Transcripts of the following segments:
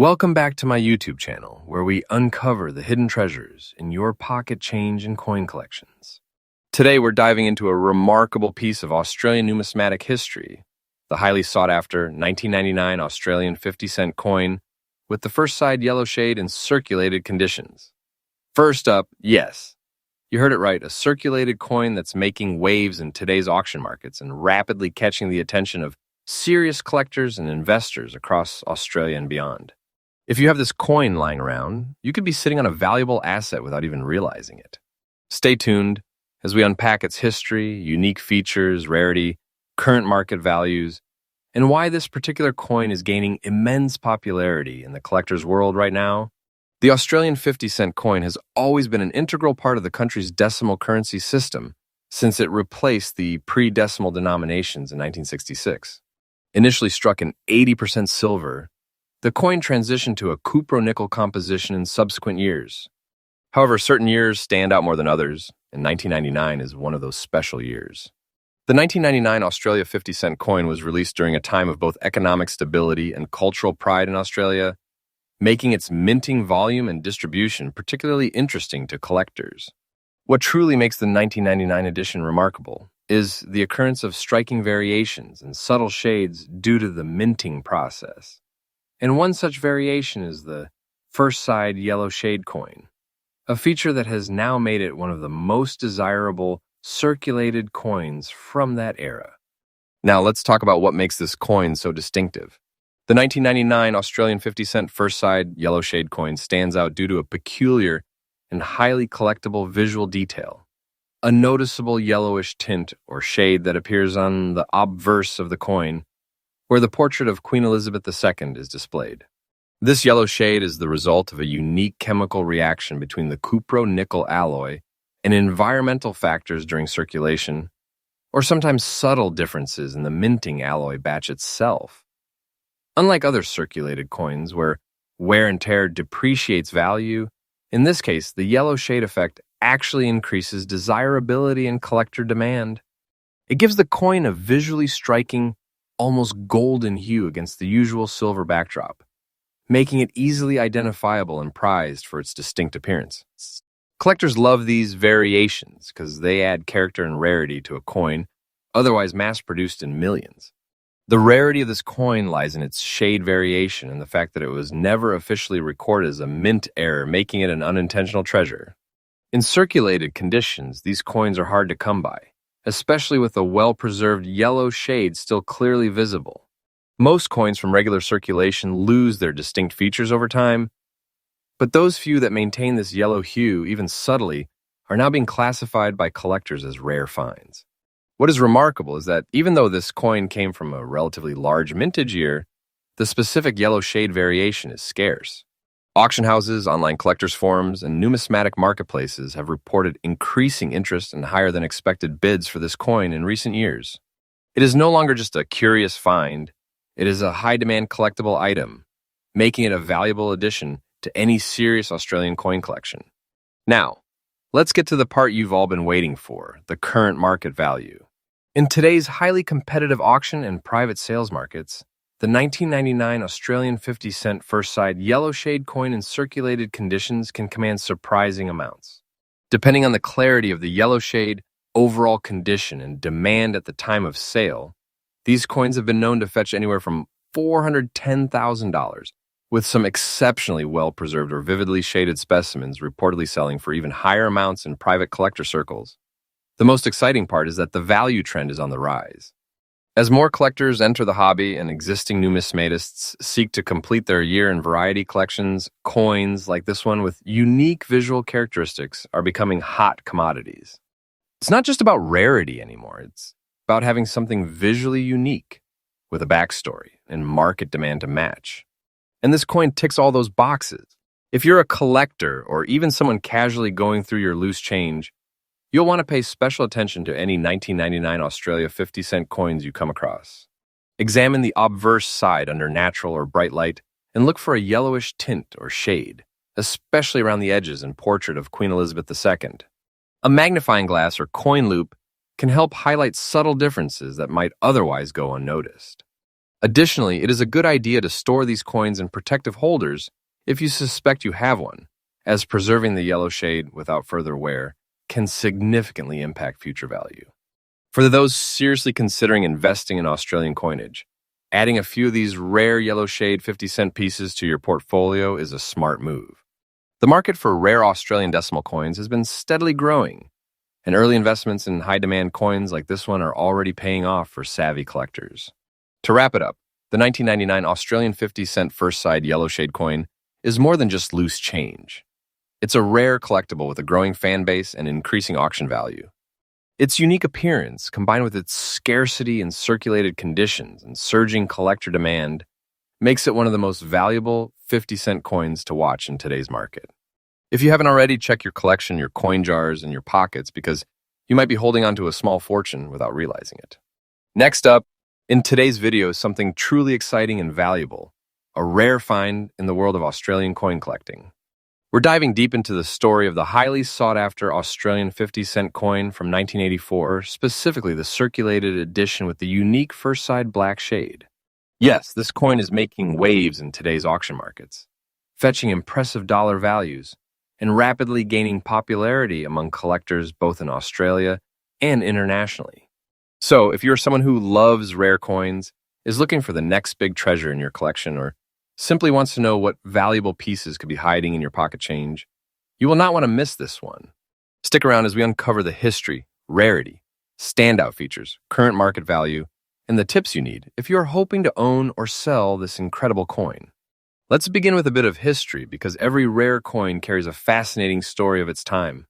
Welcome back to my YouTube channel, where we uncover the hidden treasures in your pocket change and coin collections. Today, we're diving into a remarkable piece of Australian numismatic history, the highly sought-after 1999 Australian 50-cent coin with the first side yellow shade in circulated conditions. First up, yes, you heard it right, a circulated coin that's making waves in today's auction markets and rapidly catching the attention of serious collectors and investors across Australia and beyond. If you have this coin lying around, you could be sitting on a valuable asset without even realizing it. Stay tuned as we unpack its history, unique features, rarity, current market values, and why this particular coin is gaining immense popularity in the collector's world right now. The Australian 50-cent coin has always been an integral part of the country's decimal currency system since it replaced the pre-decimal denominations in 1966. Initially struck in 80% silver, the coin transitioned to a cupro-nickel composition in subsequent years. However, certain years stand out more than others, and 1999 is one of those special years. The 1999 Australia 50-cent coin was released during a time of both economic stability and cultural pride in Australia, making its minting volume and distribution particularly interesting to collectors. What truly makes the 1999 edition remarkable is the occurrence of striking variations and subtle shades due to the minting process. And one such variation is the first side yellow shade coin, a feature that has now made it one of the most desirable circulated coins from that era. Now let's talk about what makes this coin so distinctive. The 1999 Australian 50-cent first side yellow shade coin stands out due to a peculiar and highly collectible visual detail, a noticeable yellowish tint or shade that appears on the obverse of the coin, where the portrait of Queen Elizabeth II is displayed. This yellow shade is the result of a unique chemical reaction between the cupro-nickel alloy and environmental factors during circulation, or sometimes subtle differences in the minting alloy batch itself. Unlike other circulated coins where wear and tear depreciates value, in this case, the yellow shade effect actually increases desirability and collector demand. It gives the coin a visually striking, almost golden hue against the usual silver backdrop, making it easily identifiable and prized for its distinct appearance. Collectors love these variations because they add character and rarity to a coin otherwise mass-produced in millions. The rarity of this coin lies in its shade variation and the fact that it was never officially recorded as a mint error, making it an unintentional treasure. In circulated conditions, these coins are hard to come by, especially with a well-preserved yellow shade still clearly visible. Most coins from regular circulation lose their distinct features over time, but those few that maintain this yellow hue, even subtly, are now being classified by collectors as rare finds. What is remarkable is that even though this coin came from a relatively large mintage year, the specific yellow shade variation is scarce. Auction houses, online collectors forums, and numismatic marketplaces have reported increasing interest and higher than expected bids for this coin in recent years. It is no longer just a curious find, it is a high-demand collectible item, making it a valuable addition to any serious Australian coin collection. Now, let's get to the part you've all been waiting for, the current market value. In today's highly competitive auction and private sales markets, the 1999 Australian 50-cent first side yellow shade coin in circulated conditions can command surprising amounts. Depending on the clarity of the yellow shade, overall condition, and demand at the time of sale, these coins have been known to fetch anywhere from $410,000, with some exceptionally well-preserved or vividly shaded specimens reportedly selling for even higher amounts in private collector circles. The most exciting part is that the value trend is on the rise. As more collectors enter the hobby and existing numismatists seek to complete their year-end variety collections, coins like this one with unique visual characteristics are becoming hot commodities. It's not just about rarity anymore, it's about having something visually unique with a backstory and market demand to match. And this coin ticks all those boxes. If you're a collector or even someone casually going through your loose change, you'll want to pay special attention to any 1999 Australia 50-cent coins you come across. Examine the obverse side under natural or bright light and look for a yellowish tint or shade, especially around the edges and portrait of Queen Elizabeth II. A magnifying glass or coin loop can help highlight subtle differences that might otherwise go unnoticed. Additionally, it is a good idea to store these coins in protective holders if you suspect you have one, as preserving the yellow shade without further wear can significantly impact future value. For those seriously considering investing in Australian coinage, adding a few of these rare yellow shade 50-cent pieces to your portfolio is a smart move. The market for rare Australian decimal coins has been steadily growing, and early investments in high-demand coins like this one are already paying off for savvy collectors. To wrap it up, the 1999 Australian 50-cent first-side yellow shade coin is more than just loose change. It's a rare collectible with a growing fan base and increasing auction value. Its unique appearance, combined with its scarcity in circulated conditions and surging collector demand, makes it one of the most valuable 50-cent coins to watch in today's market. If you haven't already, check your collection, your coin jars, and your pockets because you might be holding onto a small fortune without realizing it. Next up, in today's video is something truly exciting and valuable, a rare find in the world of Australian coin collecting. We're diving deep into the story of the highly sought-after Australian 50-cent coin from 1984, specifically the circulated edition with the unique first-side black shade. Yes, this coin is making waves in today's auction markets, fetching impressive dollar values and rapidly gaining popularity among collectors both in Australia and internationally. So, if you're someone who loves rare coins, is looking for the next big treasure in your collection, or simply wants to know what valuable pieces could be hiding in your pocket change, you will not want to miss this one. Stick around as we uncover the history, rarity, standout features, current market value, and the tips you need if you are hoping to own or sell this incredible coin. Let's begin with a bit of history because every rare coin carries a fascinating story of its time.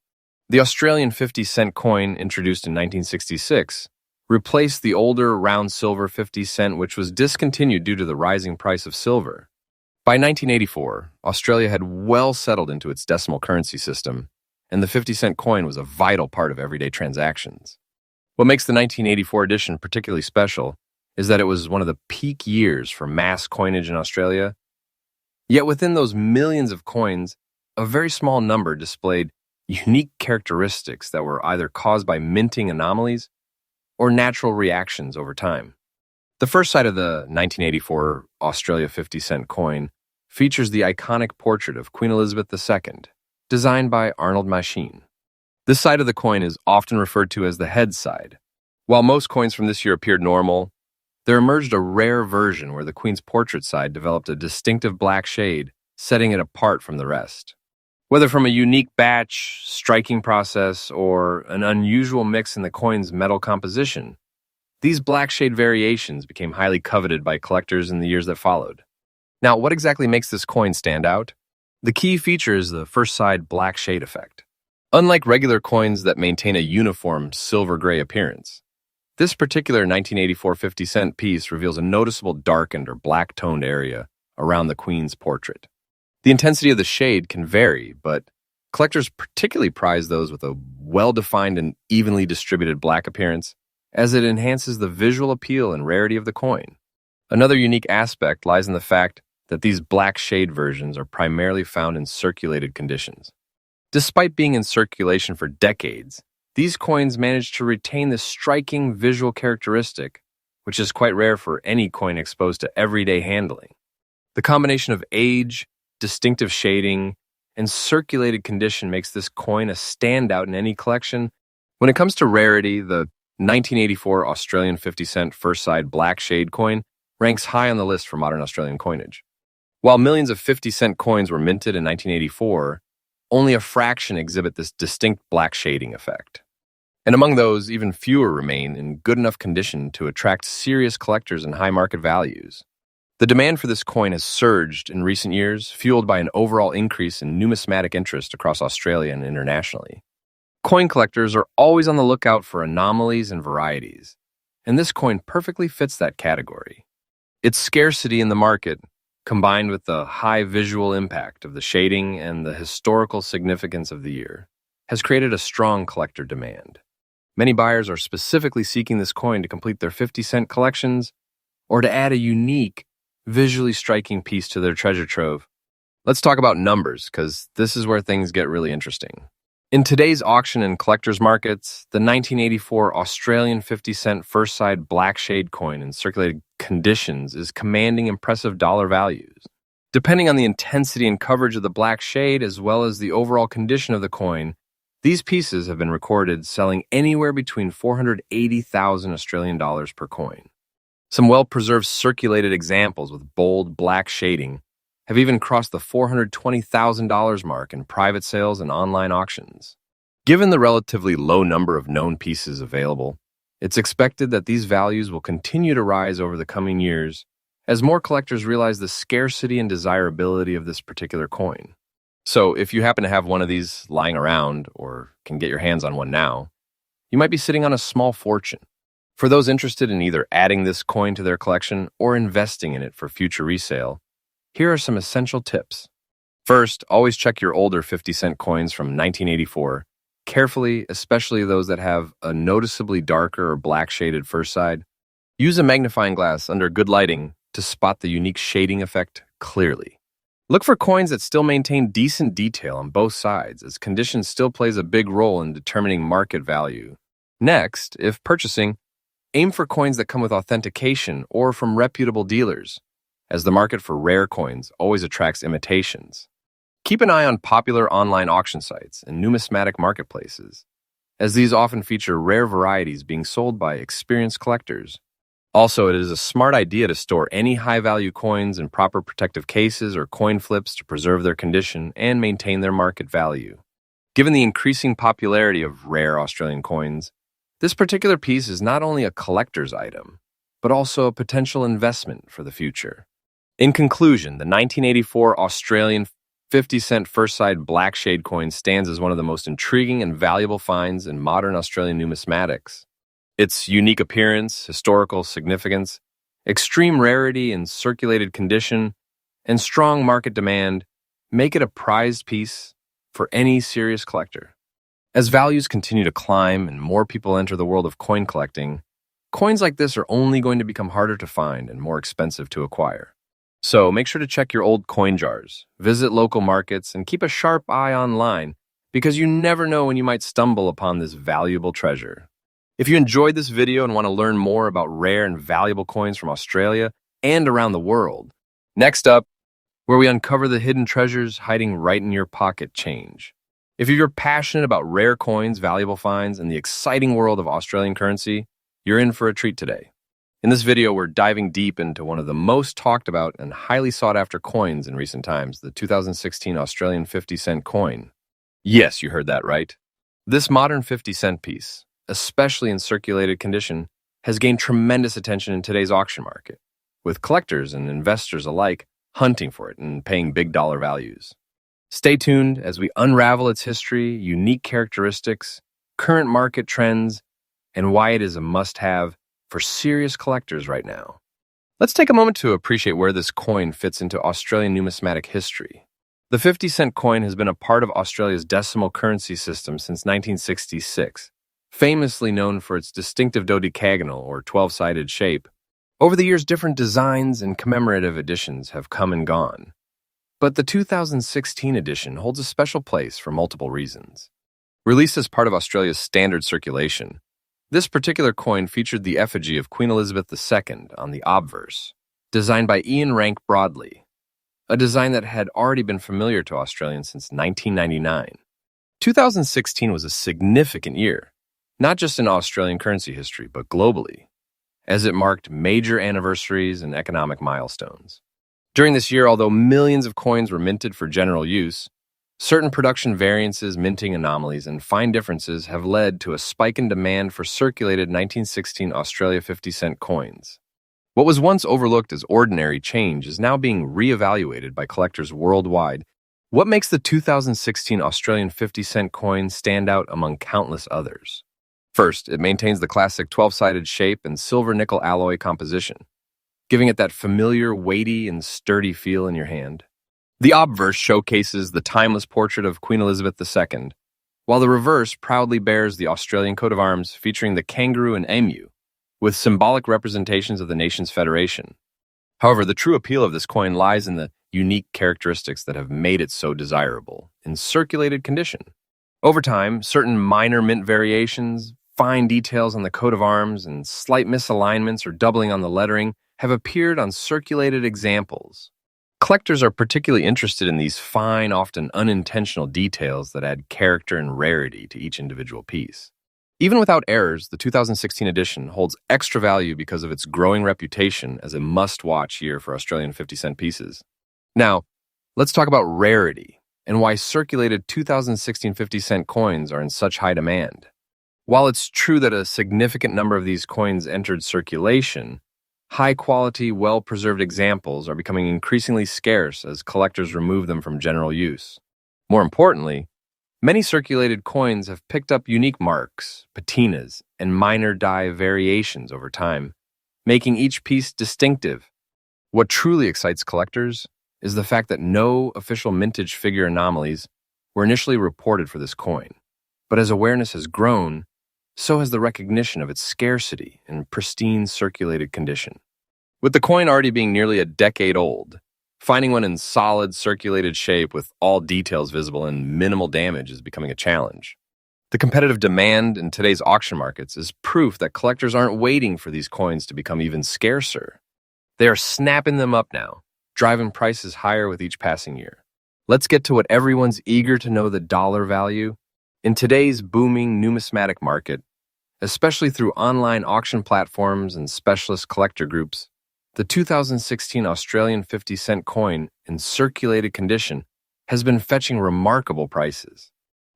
The Australian 50-cent coin, introduced in 1966, replaced the older round silver 50 cent, which was discontinued due to the rising price of silver. By 1984, Australia had well settled into its decimal currency system, and the 50-cent coin was a vital part of everyday transactions. What makes the 1984 edition particularly special is that it was one of the peak years for mass coinage in Australia. Yet within those millions of coins, a very small number displayed unique characteristics that were either caused by minting anomalies or natural reactions over time. The first side of the 1984 Australia 50-cent coin features the iconic portrait of Queen Elizabeth II, designed by Arnold Machine. This side of the coin is often referred to as the head side. While most coins from this year appeared normal, there emerged a rare version where the Queen's portrait side developed a distinctive black shade, setting it apart from the rest. Whether from a unique batch, striking process, or an unusual mix in the coin's metal composition, these black shade variations became highly coveted by collectors in the years that followed. Now, what exactly makes this coin stand out? The key feature is the first side black shade effect. Unlike regular coins that maintain a uniform silver-gray appearance, this particular 1984 50-cent piece reveals a noticeable darkened or black-toned area around the Queen's portrait. The intensity of the shade can vary, but collectors particularly prize those with a well-defined and evenly distributed black appearance, as it enhances the visual appeal and rarity of the coin. Another unique aspect lies in the fact that these black shade versions are primarily found in circulated conditions. Despite being in circulation for decades, these coins manage to retain this striking visual characteristic, which is quite rare for any coin exposed to everyday handling. The combination of age, distinctive shading, and circulated condition makes this coin a standout in any collection. When it comes to rarity, the 1984 Australian 50-cent first-side black shade coin ranks high on the list for modern Australian coinage. While millions of 50-cent coins were minted in 1984, only a fraction exhibit this distinct black shading effect. And among those, even fewer remain in good enough condition to attract serious collectors and high market values. The demand for this coin has surged in recent years, fueled by an overall increase in numismatic interest across Australia and internationally. Coin collectors are always on the lookout for anomalies and varieties, and this coin perfectly fits that category. Its scarcity in the market, combined with the high visual impact of the shading and the historical significance of the year, has created a strong collector demand. Many buyers are specifically seeking this coin to complete their 50-cent collections or to add a unique, visually striking piece to their treasure trove. Let's talk about numbers, because this is where things get really interesting. In today's auction and collectors markets, the 1984 Australian 50-cent first-side black shade coin in circulated conditions is commanding impressive dollar values. Depending on the intensity and coverage of the black shade as well as the overall condition of the coin, these pieces have been recorded selling anywhere between 480,000 Australian dollars per coin. Some well-preserved circulated examples with bold black shading have even crossed the $420,000 mark in private sales and online auctions. Given the relatively low number of known pieces available, it's expected that these values will continue to rise over the coming years as more collectors realize the scarcity and desirability of this particular coin. So if you happen to have one of these lying around or can get your hands on one now, you might be sitting on a small fortune. For those interested in either adding this coin to their collection or investing in it for future resale, here are some essential tips. First, always check your older 50-cent coins from 1984 carefully, especially those that have a noticeably darker or black-shaded first side. Use a magnifying glass under good lighting to spot the unique shading effect clearly. Look for coins that still maintain decent detail on both sides, as condition still plays a big role in determining market value. Next, if purchasing, aim for coins that come with authentication or from reputable dealers, as the market for rare coins always attracts imitations. Keep an eye on popular online auction sites and numismatic marketplaces, as these often feature rare varieties being sold by experienced collectors. Also, it is a smart idea to store any high-value coins in proper protective cases or coin flips to preserve their condition and maintain their market value. Given the increasing popularity of rare Australian coins, this particular piece is not only a collector's item, but also a potential investment for the future. In conclusion, the 1984 Australian 50-cent first-side black shade coin stands as one of the most intriguing and valuable finds in modern Australian numismatics. Its unique appearance, historical significance, extreme rarity and circulated condition, and strong market demand make it a prized piece for any serious collector. As values continue to climb and more people enter the world of coin collecting, coins like this are only going to become harder to find and more expensive to acquire. So make sure to check your old coin jars, visit local markets, and keep a sharp eye online because you never know when you might stumble upon this valuable treasure. If you enjoyed this video and want to learn more about rare and valuable coins from Australia and around the world, next up, where we uncover the hidden treasures hiding right in your pocket change. If you're passionate about rare coins, valuable finds, and the exciting world of Australian currency, you're in for a treat today. In this video, we're diving deep into one of the most talked about and highly sought after coins in recent times, the 2016 Australian 50-cent coin. Yes, you heard that right. This modern 50-cent piece, especially in circulated condition, has gained tremendous attention in today's auction market, with collectors and investors alike hunting for it and paying big dollar values. Stay tuned as we unravel its history, unique characteristics, current market trends, and why it is a must-have for serious collectors right now. Let's take a moment to appreciate where this coin fits into Australian numismatic history. The 50-cent coin has been a part of Australia's decimal currency system since 1966, famously known for its distinctive dodecagonal or 12-sided shape. Over the years, different designs and commemorative editions have come and gone, but the 2016 edition holds a special place for multiple reasons. Released as part of Australia's standard circulation, this particular coin featured the effigy of Queen Elizabeth II on the obverse, designed by Ian Rank Broadley, a design that had already been familiar to Australians since 1999. 2016 was a significant year, not just in Australian currency history, but globally, as it marked major anniversaries and economic milestones. During this year, although millions of coins were minted for general use, certain production variances, minting anomalies, and fine differences have led to a spike in demand for circulated 1916 Australia 50-cent coins. What was once overlooked as ordinary change is now being reevaluated by collectors worldwide. What makes the 2016 Australian 50-cent coin stand out among countless others? First, it maintains the classic 12-sided shape and silver-nickel alloy composition, giving it that familiar, weighty, and sturdy feel in your hand. The obverse showcases the timeless portrait of Queen Elizabeth II, while the reverse proudly bears the Australian coat of arms featuring the kangaroo and emu, with symbolic representations of the nation's federation. However, the true appeal of this coin lies in the unique characteristics that have made it so desirable in circulated condition. Over time, certain minor mint variations, fine details on the coat of arms, and slight misalignments or doubling on the lettering have appeared on circulated examples. Collectors are particularly interested in these fine, often unintentional details that add character and rarity to each individual piece. Even without errors, the 2016 edition holds extra value because of its growing reputation as a must-watch year for Australian 50-cent pieces. Now, let's talk about rarity and why circulated 2016 50-cent coins are in such high demand. While it's true that a significant number of these coins entered circulation, high-quality, well-preserved examples are becoming increasingly scarce as collectors remove them from general use. More importantly, many circulated coins have picked up unique marks, patinas, and minor die variations over time, making each piece distinctive. What truly excites collectors is the fact that no official mintage figure anomalies were initially reported for this coin. But as awareness has grown, so has the recognition of its scarcity and pristine circulated condition. With the coin already being nearly a decade old, finding one in solid circulated shape with all details visible and minimal damage is becoming a challenge. The competitive demand in today's auction markets is proof that collectors aren't waiting for these coins to become even scarcer. They are snapping them up now, driving prices higher with each passing year. Let's get to what everyone's eager to know: the dollar value. In today's booming numismatic market, especially through online auction platforms and specialist collector groups, the 2016 Australian 50-cent coin in circulated condition has been fetching remarkable prices.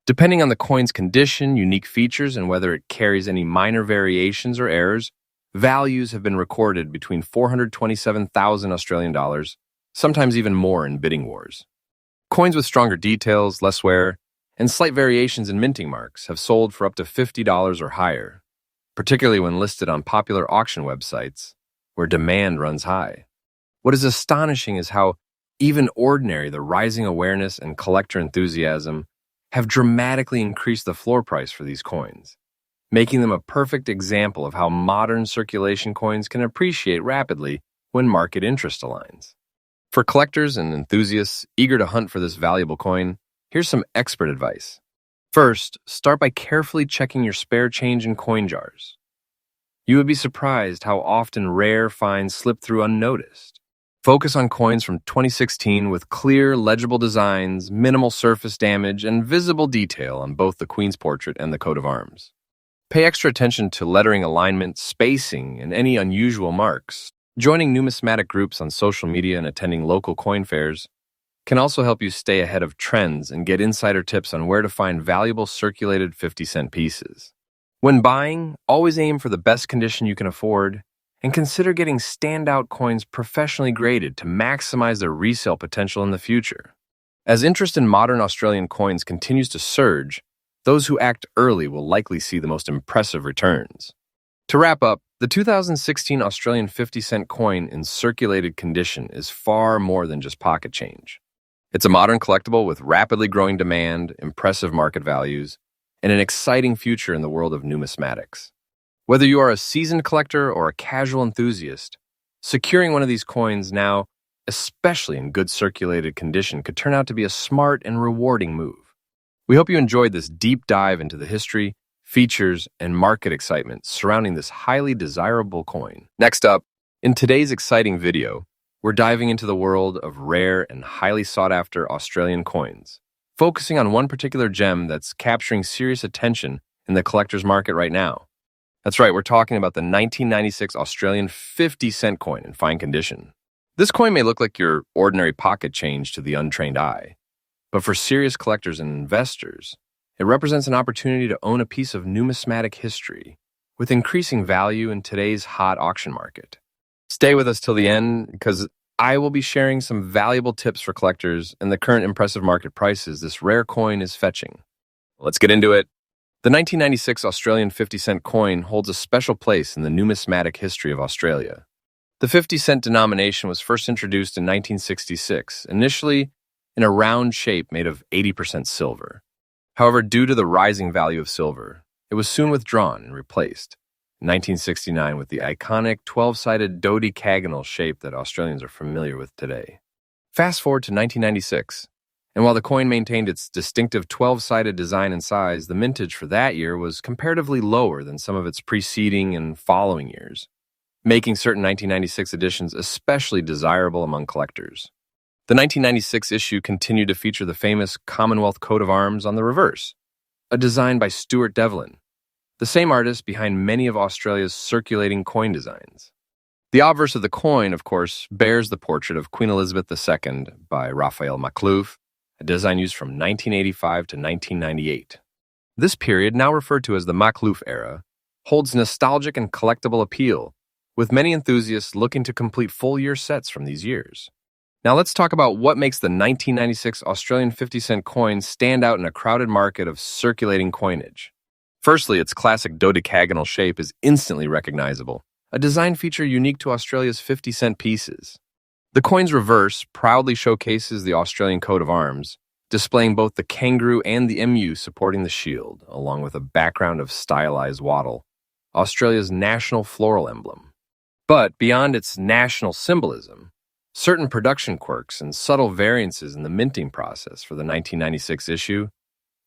Depending on the coin's condition, unique features, and whether it carries any minor variations or errors, values have been recorded between 427,000 Australian dollars, sometimes even more in bidding wars. Coins with stronger details, less wear, and slight variations in minting marks have sold for up to $50 or higher, particularly when listed on popular auction websites where demand runs high. What is astonishing is how even ordinary the rising awareness and collector enthusiasm have dramatically increased the floor price for these coins, making them a perfect example of how modern circulation coins can appreciate rapidly when market interest aligns. For collectors and enthusiasts eager to hunt for this valuable coin, here's some expert advice. First, start by carefully checking your spare change in coin jars. You would be surprised how often rare finds slip through unnoticed. Focus on coins from 2016 with clear, legible designs, minimal surface damage, and visible detail on both the Queen's portrait and the coat of arms. Pay extra attention to lettering alignment, spacing, and any unusual marks. Joining numismatic groups on social media and attending local coin fairs can also help you stay ahead of trends and get insider tips on where to find valuable circulated 50-cent pieces. When buying, always aim for the best condition you can afford, and consider getting standout coins professionally graded to maximize their resale potential in the future. As interest in modern Australian coins continues to surge, those who act early will likely see the most impressive returns. To wrap up, the 2016 Australian 50-cent coin in circulated condition is far more than just pocket change. It's a modern collectible with rapidly growing demand, impressive market values, and an exciting future in the world of numismatics. Whether you are a seasoned collector or a casual enthusiast, securing one of these coins now, especially in good circulated condition, could turn out to be a smart and rewarding move. We hope you enjoyed this deep dive into the history, features, and market excitement surrounding this highly desirable coin. Next up, in today's exciting video, we're diving into the world of rare and highly sought-after Australian coins, focusing on one particular gem that's capturing serious attention in the collector's market right now. That's right, we're talking about the 1996 Australian 50-cent coin in fine condition. This coin may look like your ordinary pocket change to the untrained eye, but for serious collectors and investors, it represents an opportunity to own a piece of numismatic history with increasing value in today's hot auction market. Stay with us till the end, because I will be sharing some valuable tips for collectors and the current impressive market prices this rare coin is fetching. Let's get into it. The 1996 Australian 50-cent coin holds a special place in the numismatic history of Australia. The 50-cent denomination was first introduced in 1966, initially in a round shape made of 80% silver. However, due to the rising value of silver, it was soon withdrawn and replaced in 1969 with the iconic 12-sided dodecagonal shape that Australians are familiar with today. Fast forward to 1996, and while the coin maintained its distinctive 12-sided design and size, the mintage for that year was comparatively lower than some of its preceding and following years, making certain 1996 editions especially desirable among collectors. The 1996 issue continued to feature the famous Commonwealth coat of arms on the reverse, a design by Stuart Devlin, the same artist behind many of Australia's circulating coin designs. The obverse of the coin, of course, bears the portrait of Queen Elizabeth II by Raphael Maklouf, a design used from 1985 to 1998. This period, now referred to as the Maklouf era, holds nostalgic and collectible appeal, with many enthusiasts looking to complete full-year sets from these years. Now let's talk about what makes the 1996 Australian 50-cent coin stand out in a crowded market of circulating coinage. Firstly, its classic dodecagonal shape is instantly recognizable, a design feature unique to Australia's 50-cent pieces. The coin's reverse proudly showcases the Australian coat of arms, displaying both the kangaroo and the emu supporting the shield, along with a background of stylized wattle, Australia's national floral emblem. But beyond its national symbolism, certain production quirks and subtle variances in the minting process for the 1996 issue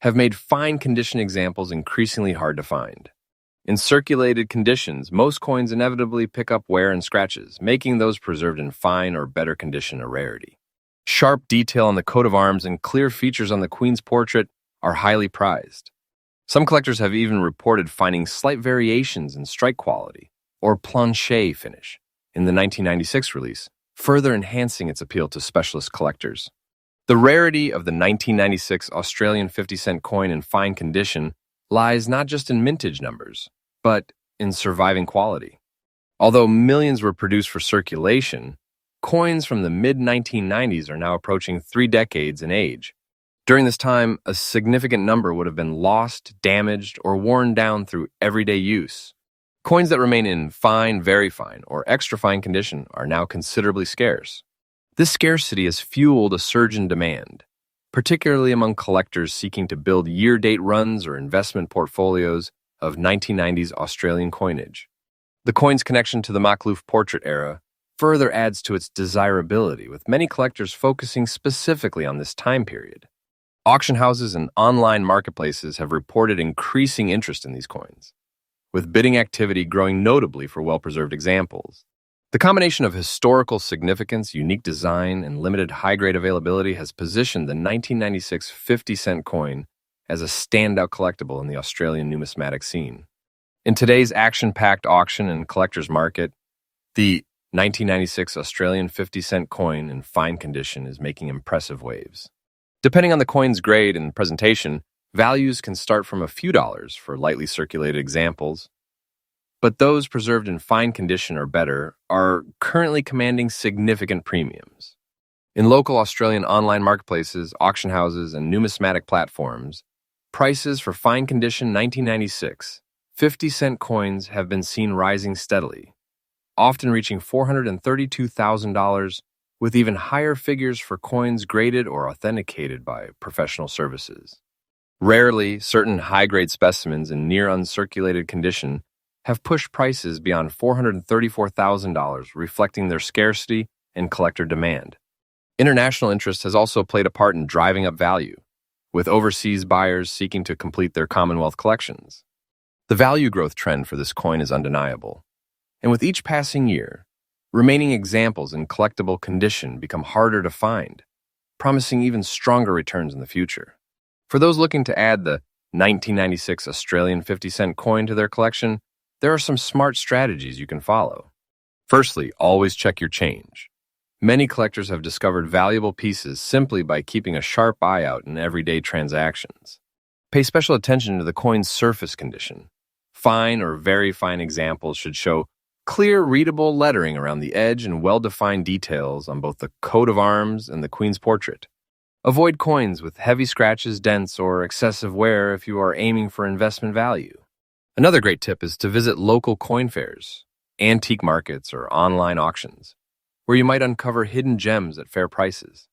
have made fine condition examples increasingly hard to find. In circulated conditions, most coins inevitably pick up wear and scratches, making those preserved in fine or better condition a rarity. Sharp detail on the coat of arms and clear features on the Queen's portrait are highly prized. Some collectors have even reported finding slight variations in strike quality or planché finish in the 1996 release, further enhancing its appeal to specialist collectors. The rarity of the 1996 Australian 50-cent coin in fine condition lies not just in mintage numbers, but in surviving quality. Although millions were produced for circulation, coins from the mid-1990s are now approaching 3 decades in age. During this time, a significant number would have been lost, damaged, or worn down through everyday use. Coins that remain in fine, very fine, or extra fine condition are now considerably scarce. This scarcity has fueled a surge in demand, particularly among collectors seeking to build year-date runs or investment portfolios of 1990s Australian coinage. The coin's connection to the Maklouf portrait era further adds to its desirability, with many collectors focusing specifically on this time period. Auction houses and online marketplaces have reported increasing interest in these coins, with bidding activity growing notably for well-preserved examples. The combination of historical significance, unique design, and limited high-grade availability has positioned the 1996 50-cent coin as a standout collectible in the Australian numismatic scene. In today's action-packed auction and collector's market, the 1996 Australian 50-cent coin in fine condition is making impressive waves. Depending on the coin's grade and presentation, values can start from a few dollars for lightly circulated examples, but those preserved in fine condition or better are currently commanding significant premiums. In local Australian online marketplaces, auction houses, and numismatic platforms, prices for fine condition 1996 50-cent coins have been seen rising steadily, often reaching $432,000, with even higher figures for coins graded or authenticated by professional services. Rarely, certain high-grade specimens in near-uncirculated condition have pushed prices beyond $434,000, reflecting their scarcity and collector demand. International interest has also played a part in driving up value, with overseas buyers seeking to complete their Commonwealth collections. The value growth trend for this coin is undeniable, and with each passing year, remaining examples in collectible condition become harder to find, promising even stronger returns in the future. For those looking to add the 1996 Australian 50-cent coin to their collection, there are some smart strategies you can follow. Firstly, always check your change. Many collectors have discovered valuable pieces simply by keeping a sharp eye out in everyday transactions. Pay special attention to the coin's surface condition. Fine or very fine examples should show clear, readable lettering around the edge and well-defined details on both the coat of arms and the Queen's portrait. Avoid coins with heavy scratches, dents, or excessive wear if you are aiming for investment value. Another great tip is to visit local coin fairs, antique markets, or online auctions, where you might uncover hidden gems at fair prices.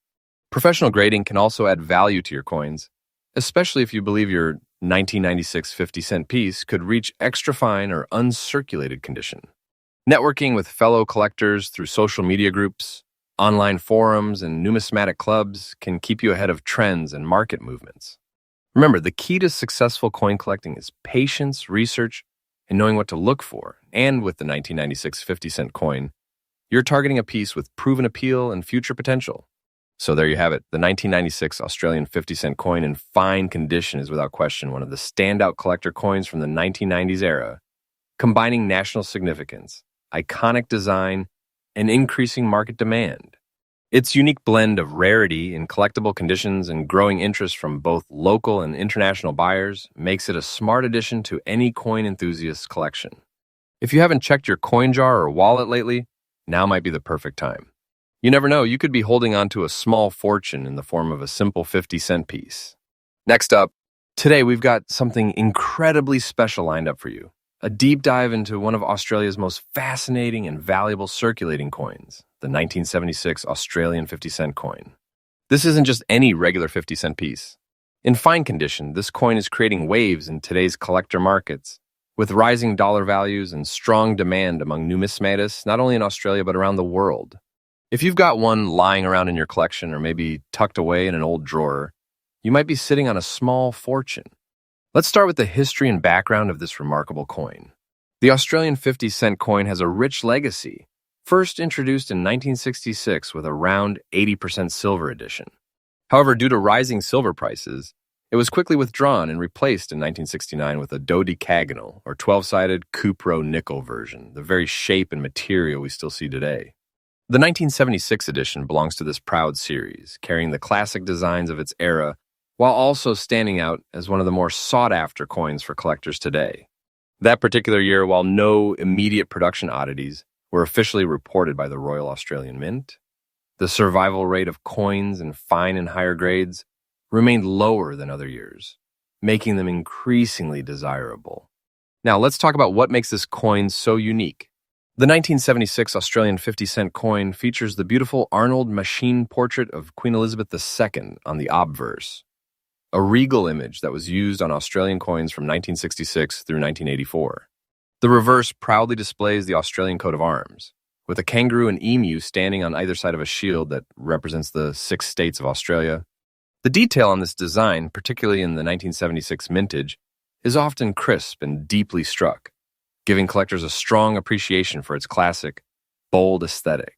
Professional grading can also add value to your coins, especially if you believe your 1996 50-cent piece could reach extra fine or uncirculated condition. Networking with fellow collectors through social media groups, online forums, and numismatic clubs can keep you ahead of trends and market movements. Remember, the key to successful coin collecting is patience, research, and knowing what to look for, and with the 1996 50-cent coin, you're targeting a piece with proven appeal and future potential. So there you have it. The 1996 Australian 50-cent coin in fine condition is without question one of the standout collector coins from the 1990s era, combining national significance, iconic design, and increasing market demand. Its unique blend of rarity in collectible conditions and growing interest from both local and international buyers makes it a smart addition to any coin enthusiast's collection. If you haven't checked your coin jar or wallet lately, now might be the perfect time. You never know, you could be holding on to a small fortune in the form of a simple 50-cent piece. Next up, today we've got something incredibly special lined up for you. A deep dive into one of Australia's most fascinating and valuable circulating coins, the 1976 Australian 50-cent coin. This isn't just any regular 50-cent piece. In fine condition, this coin is creating waves in today's collector markets, with rising dollar values and strong demand among numismatists, not only in Australia but around the world. If you've got one lying around in your collection or maybe tucked away in an old drawer, you might be sitting on a small fortune. Let's start with the history and background of this remarkable coin. The Australian 50-cent coin has a rich legacy, first introduced in 1966 with a round 80% silver edition. However, due to rising silver prices, it was quickly withdrawn and replaced in 1969 with a dodecagonal, or 12-sided coupe nickel version, the very shape and material we still see today. The 1976 edition belongs to this proud series, carrying the classic designs of its era, while also standing out as one of the more sought-after coins for collectors today. That particular year, while no immediate production oddities were officially reported by the Royal Australian Mint, the survival rate of coins in fine and higher grades remained lower than other years, making them increasingly desirable. Now, let's talk about what makes this coin so unique. The 1976 Australian 50-cent coin features the beautiful Arnold machine portrait of Queen Elizabeth II on the obverse, a regal image that was used on Australian coins from 1966 through 1984. The reverse proudly displays the Australian coat of arms, with a kangaroo and emu standing on either side of a shield that represents the 6 states of Australia. The detail on this design, particularly in the 1976 mintage, is often crisp and deeply struck, giving collectors a strong appreciation for its classic, bold aesthetic.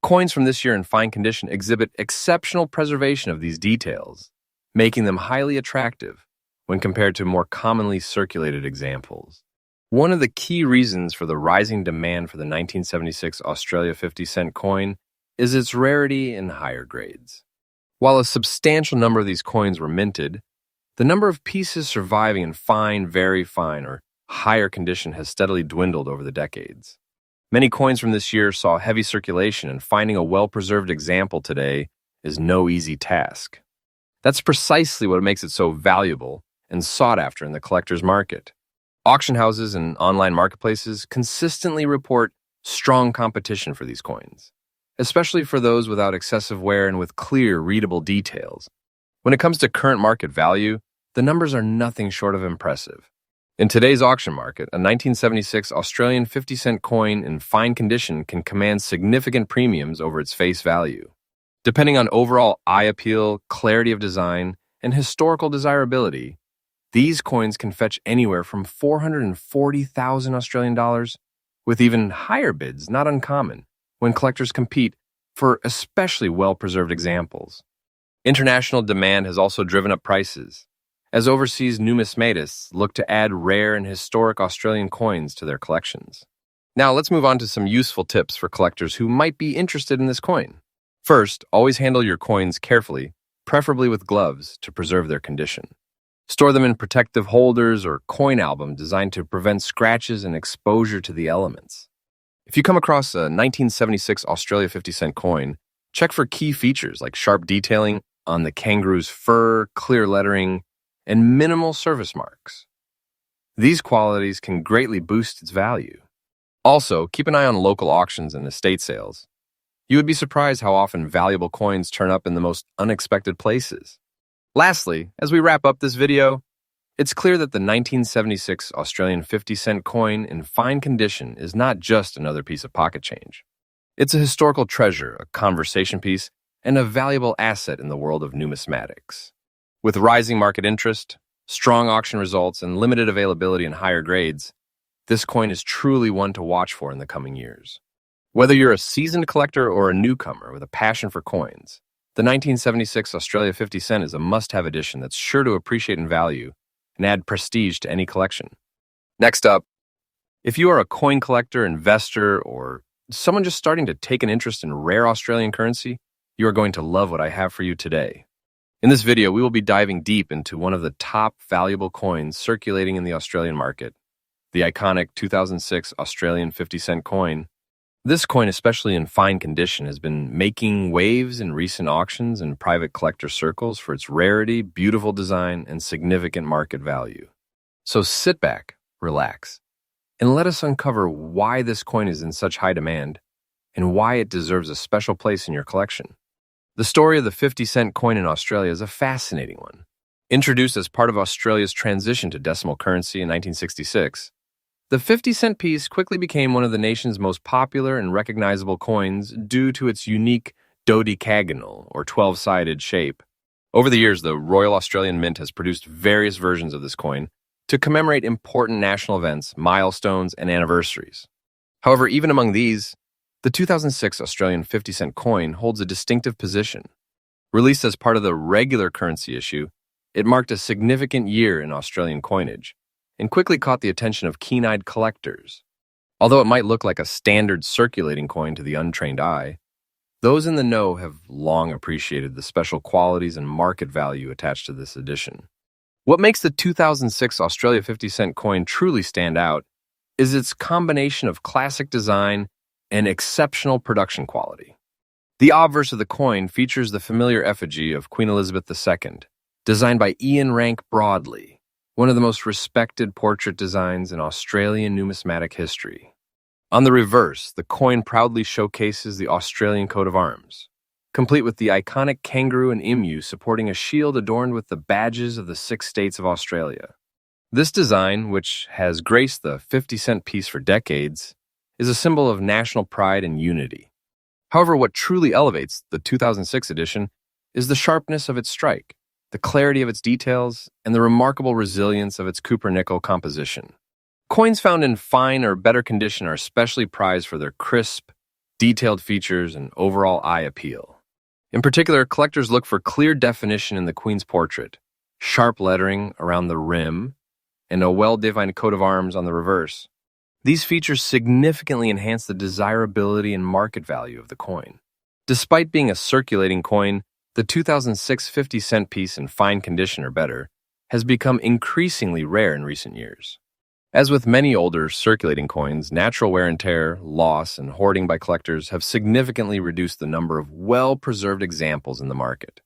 Coins from this year in fine condition exhibit exceptional preservation of these details, making them highly attractive when compared to more commonly circulated examples. One of the key reasons for the rising demand for the 1976 Australia 50-cent coin is its rarity in higher grades. While a substantial number of these coins were minted, the number of pieces surviving in fine, very fine, or higher condition has steadily dwindled over the decades. Many coins from this year saw heavy circulation, and finding a well-preserved example today is no easy task. That's precisely what makes it so valuable and sought after in the collector's market. Auction houses and online marketplaces consistently report strong competition for these coins, especially for those without excessive wear and with clear, readable details. When it comes to current market value, the numbers are nothing short of impressive. In today's auction market, a 1976 Australian 50-cent coin in fine condition can command significant premiums over its face value. Depending on overall eye appeal, clarity of design, and historical desirability, these coins can fetch anywhere from 440,000 Australian dollars, with even higher bids not uncommon when collectors compete for especially well-preserved examples. International demand has also driven up prices, as overseas numismatists look to add rare and historic Australian coins to their collections. Now let's move on to some useful tips for collectors who might be interested in this coin. First, always handle your coins carefully, preferably with gloves to preserve their condition. Store them in protective holders or coin album designed to prevent scratches and exposure to the elements. If you come across a 1976 Australia 50-cent coin, check for key features like sharp detailing on the kangaroo's fur, clear lettering, and minimal surface marks. These qualities can greatly boost its value. Also, keep an eye on local auctions and estate sales. You would be surprised how often valuable coins turn up in the most unexpected places. Lastly, as we wrap up this video, it's clear that the 1976 Australian 50-cent coin in fine condition is not just another piece of pocket change. It's a historical treasure, a conversation piece, and a valuable asset in the world of numismatics. With rising market interest, strong auction results, and limited availability in higher grades, this coin is truly one to watch for in the coming years. Whether you're a seasoned collector or a newcomer with a passion for coins, the 1976 Australia 50 cent is a must-have edition that's sure to appreciate in value and add prestige to any collection. Next up, if you are a coin collector, investor, or someone just starting to take an interest in rare Australian currency, you are going to love what I have for you today. In this video, we will be diving deep into one of the top valuable coins circulating in the Australian market, the iconic 2006 Australian 50 cent coin. This coin, especially in fine condition, has been making waves in recent auctions and private collector circles for its rarity, beautiful design, and significant market value. So sit back, relax, and let us uncover why this coin is in such high demand and why it deserves a special place in your collection. The story of the 50 cent coin in Australia is a fascinating one. Introduced as part of Australia's transition to decimal currency in 1966, the 50 cent piece quickly became one of the nation's most popular and recognizable coins due to its unique dodecagonal or 12-sided shape. Over the years, the Royal Australian Mint has produced various versions of this coin to commemorate important national events, milestones, and anniversaries. However, even among these, the 2006 Australian 50 cent coin holds a distinctive position. Released as part of the regular currency issue, it marked a significant year in Australian coinage and quickly caught the attention of keen-eyed collectors. Although it might look like a standard circulating coin to the untrained eye, those in the know have long appreciated the special qualities and market value attached to this edition. What makes the 2006 Australia 50 cent coin truly stand out is its combination of classic design and exceptional production quality. The obverse of the coin features the familiar effigy of Queen Elizabeth II, designed by Ian Rank Broadley, one of the most respected portrait designs in Australian numismatic history. On the reverse, the coin proudly showcases the Australian coat of arms, complete with the iconic kangaroo and emu supporting a shield adorned with the badges of the 6 states of Australia. This design, which has graced the 50 cent piece for decades, is a symbol of national pride and unity. However, what truly elevates the 2006 edition is the sharpness of its strike, the clarity of its details, and the remarkable resilience of its copper-nickel composition. Coins found in fine or better condition are especially prized for their crisp, detailed features and overall eye appeal. In particular, collectors look for clear definition in the Queen's portrait, sharp lettering around the rim, and a well-defined coat of arms on the reverse. These features significantly enhance the desirability and market value of the coin. Despite being a circulating coin, the 2006 50 cent piece in fine condition or better has become increasingly rare in recent years. As with many older circulating coins, natural wear and tear, loss, and hoarding by collectors have significantly reduced the number of well-preserved examples in the market.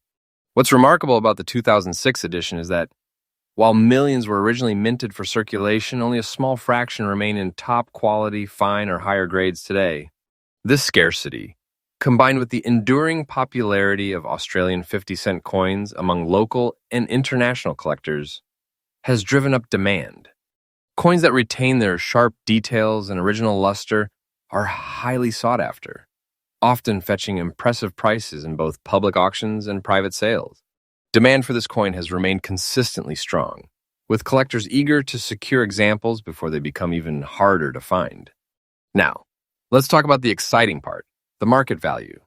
What's remarkable about the 2006 edition is that while millions were originally minted for circulation, only a small fraction remain in top-quality, fine, or higher grades today. This scarcity, combined with the enduring popularity of Australian 50 cent coins among local and international collectors, has driven up demand. Coins that retain their sharp details and original luster are highly sought after, often fetching impressive prices in both public auctions and private sales. Demand for this coin has remained consistently strong, with collectors eager to secure examples before they become even harder to find. Now, let's talk about the exciting part. The market value.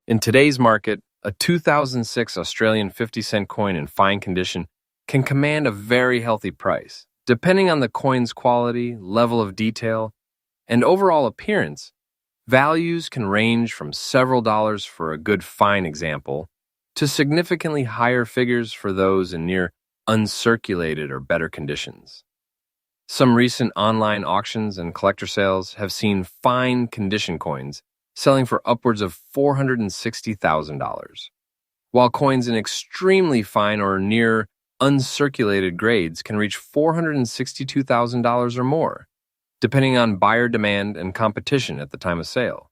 In today's market, a 2006 Australian 50 cent coin in fine condition can command a very healthy price. Depending on the coin's quality, level of detail, and overall appearance, values can range from several dollars for a good fine example to significantly higher figures for those in near uncirculated or better conditions. Some recent online auctions and collector sales have seen fine condition coins selling for upwards of $460,000, while coins in extremely fine or near uncirculated grades can reach $462,000 or more, depending on buyer demand and competition at the time of sale.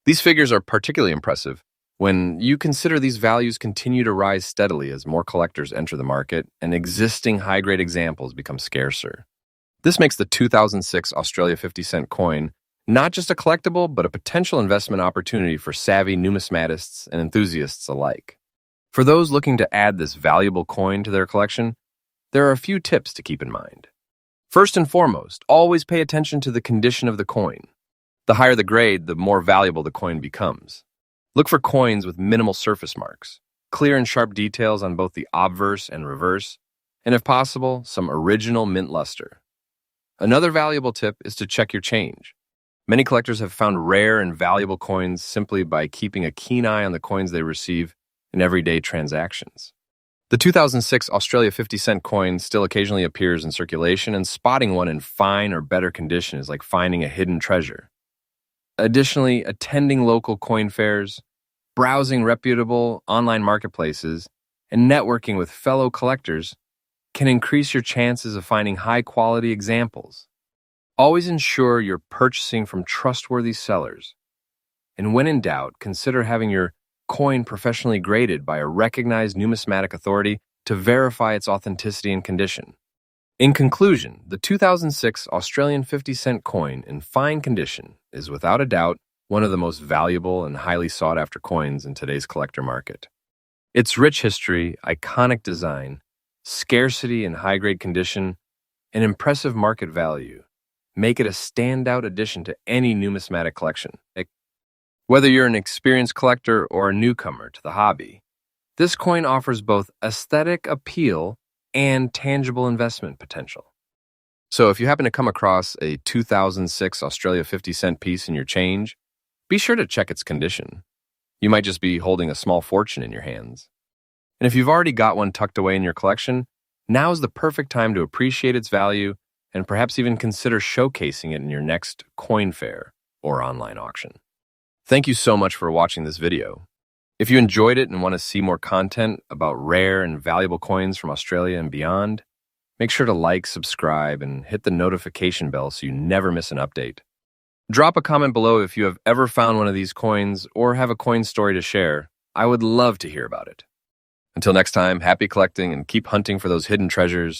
These figures are particularly impressive when you consider these values continue to rise steadily as more collectors enter the market and existing high-grade examples become scarcer. This makes the 2006 Australia 50 cent coin not just a collectible, but a potential investment opportunity for savvy numismatists and enthusiasts alike. For those looking to add this valuable coin to their collection, there are a few tips to keep in mind. First and foremost, always pay attention to the condition of the coin. The higher the grade, the more valuable the coin becomes. Look for coins with minimal surface marks, clear and sharp details on both the obverse and reverse, and if possible, some original mint luster. Another valuable tip is to check your change. Many collectors have found rare and valuable coins simply by keeping a keen eye on the coins they receive in everyday transactions. The 2006 Australia 50-cent coin still occasionally appears in circulation, and spotting one in fine or better condition is like finding a hidden treasure. Additionally, attending local coin fairs, browsing reputable online marketplaces, and networking with fellow collectors can increase your chances of finding high-quality examples. Always ensure you're purchasing from trustworthy sellers. And when in doubt, consider having your coin professionally graded by a recognized numismatic authority to verify its authenticity and condition. In conclusion, the 2006 Australian 50-cent coin in fine condition is without a doubt one of the most valuable and highly sought-after coins in today's collector market. Its rich history, iconic design, scarcity and high-grade condition, and impressive market value make it a standout addition to any numismatic collection. Whether you're an experienced collector or a newcomer to the hobby, this coin offers both aesthetic appeal and tangible investment potential. So if you happen to come across a 2006 Australia 50-cent piece in your change, be sure to check its condition. You might just be holding a small fortune in your hands. And if you've already got one tucked away in your collection, now is the perfect time to appreciate its value and perhaps even consider showcasing it in your next coin fair or online auction. Thank you so much for watching this video. If you enjoyed it and want to see more content about rare and valuable coins from Australia and beyond, make sure to like, subscribe, and hit the notification bell so you never miss an update. Drop a comment below if you have ever found one of these coins or have a coin story to share. I would love to hear about it. Until next time, happy collecting and keep hunting for those hidden treasures.